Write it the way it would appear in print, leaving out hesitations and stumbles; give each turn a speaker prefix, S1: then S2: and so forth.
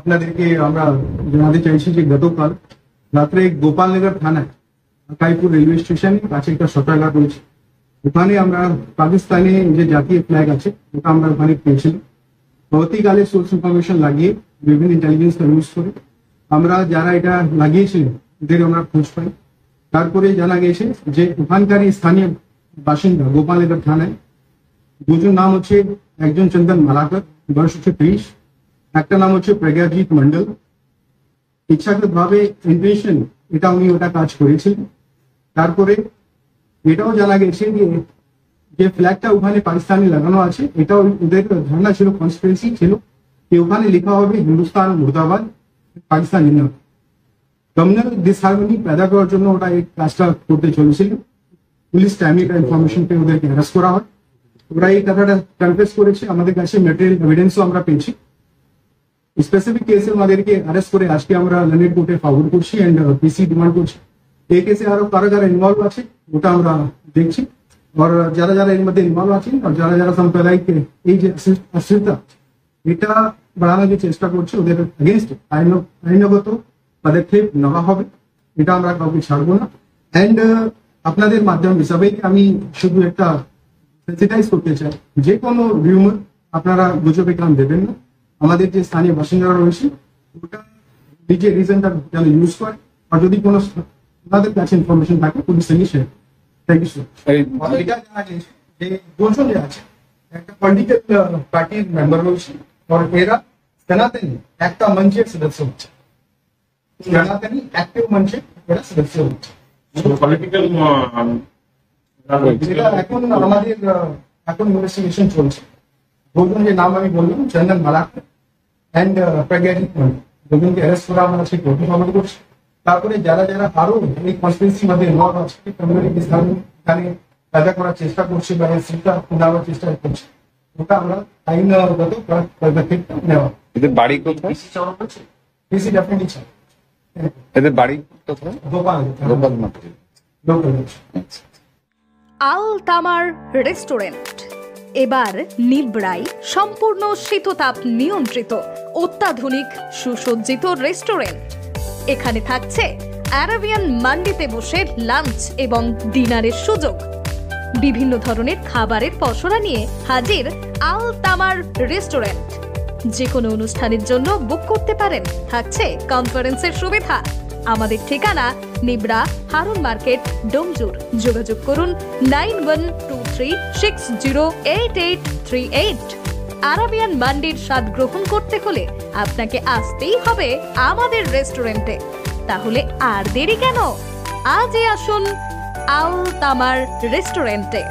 S1: আপনাদেরকে আমরা জানাতে চাইছি যে গতকাল রাত্রে গোপালনগর থানায় কাইপুর রেলওয়ে স্টেশনে কাছে একটা শৌচাগার রয়েছে, ওখানে আমরা পাকিস্তানে যে জাতীয় ফ্ল্যাগ আছে ওটা আমরা ওখানে পেয়েছিলাম। পরবর্তীকালে সোর্স ইনফরমেশন লাগিয়ে বিভিন্ন ইন্টেলিজেন্স ইউজ করে আমরা যারা এটা লাগিয়েছিলেন ওদের আমরা খোঁজ পাই। তারপরে জানা গেছে যে ওখানকার স্থানীয় বাসিন্দা গোপালনগর থানায় দুজন নাম হচ্ছে, একজন চন্দন মালাকর বয়স হচ্ছে 30, একটা নাম হচ্ছে প্রজ্ঞাজিৎ মন্ডল। ইচ্ছাকৃত ভাবে ইন্টেনশন এটা উনি ওটা কাজ করেছিলেন। তারপরে এটাও জানা গেছে যে ফ্ল্যাগটা ওখানে পাকিস্তানে লাগানো আছে, এটাও ওদের ধারণা ছিল, কনস্পিরেসি ছিল যে ওখানে লেখা হবে হিন্দুস্তান মুর্দাবাদ, পাকিস্তান জিন্দাবাদ। কমিউনাল ডিসহারমনি पैदा করার জন্য ওটা এই কাজটা করতে চলেছিল। পুলিশ টাইমলি ইনফরমেশন পেয়ে ওদেরকে অ্যারেস্ট করা হয়। ওরা এই কথাটা কনফেস করেছে, আমাদের কাছে ম্যাটেরিয়াল এভিডেন্সও আমরা পেয়েছি। স্পেসিফিক কেসে আমাদেরকে অ্যারেস্ট করে আজকে আমরা লন্ডন কোর্টে ফরওয়ার্ড করছি এন্ড পিসি ডিমান্ড করছি। এই কেসে আরো কারা যারা ইনভলভ আছে ওটা আমরা দেখছি, আর যারা যারা এর মধ্যে ইনভলভ আছেন আর যারা যারা সাম্প্রদায়িক এই যে অস্থিরতা এটা বাড়ানোর যে চেষ্টা করছে ওদের এগেনস্ট আইনগত পদক্ষেপ নেওয়া হবে, এটা আমরা কাউকে ছাড়বো না। এন্ড আপনাদের মাধ্যমে সবাইকে আমি শুধু একটা সেন্সিটাইজ করতে চাই, যে কোনো রিউমার আপনারা গুজবে কান দেবেন না। আমাদের যে স্থানীয় বাসিন্দারা রয়েছে ওটা নিজে রিজনটা যেন ইউজ করে, আর যদি কোনো ওনাদের কাছে ইনফরমেশন থাকে পুলিশ সঙ্গে শেয়ার। Thank you sir. এটা জানা গেছে যে দুজন যে আছে একটা পলিটিক্যাল পার্টির মেম্বার রয়েছে, আর এরা সনাতনী একটা মঞ্চের সদস্য হচ্ছে, সনাতনী অ্যাক্টিভ মঞ্চের এরা সদস্য হচ্ছে।
S2: পলিটিক্যাল
S1: এখন আমাদের এখন ইনভেস্টিগেশন চলছে। দুজন যে নাম আমি বললাম, চন্দন মালাকর এন্ড প্রজ্ঞাজিৎ মন্ডল, দুজনকে অ্যারেস্ট করা আমরা সেই কোর্টে ফরওয়ার্ড করছি। তারপরে যারা যারা আরো এই কনস্পিরেসির মধ্যে ইনভলভ আছে, কমিউনিটি এখানে पैदा করার চেষ্টা করছে বা সেটা নেওয়ার চেষ্টা করছে, ওটা আমরা আইনগত পদক্ষেপ নেওয়া।
S3: এদের বাড়ি কোথায়?
S1: পিসি ডেফিনেটলি চাই।
S3: এদের বাড়ি কোথায়? গোপালনগর।
S4: আল তামার রেস্টুরেন্ট এবার নিবড়াই সম্পূর্ণ শীততাপ নিয়ন্ত্রিত অত্যাধুনিক সুসজ্জিত রেস্টুরেন্ট। এখানে থাকছে আরাবিয়ান মান্ডিতে বসে লাঞ্চ এবং ডিনারের সুযোগ। বিভিন্ন ধরনের খাবারের পসরা নিয়ে হাজির আল তামার রেস্টুরেন্ট। যে কোনো অনুষ্ঠানের জন্য বুক করতে পারেন, থাকছে কনফারেন্সের সুবিধা। আমাদের ঠিকানা নিবড়া হারুন মার্কেট, ডোমজুর। যোগাযোগ করুন 9123608838। আরাবিয়ান মান্ডির স্বাদ গ্রহণ করতে হলে আপনাকে আসতেই হবে আমাদের রেস্টুরেন্টে। তাহলে আর দেরি কেন, আজই আসুন আল তামার রেস্টুরেন্টে।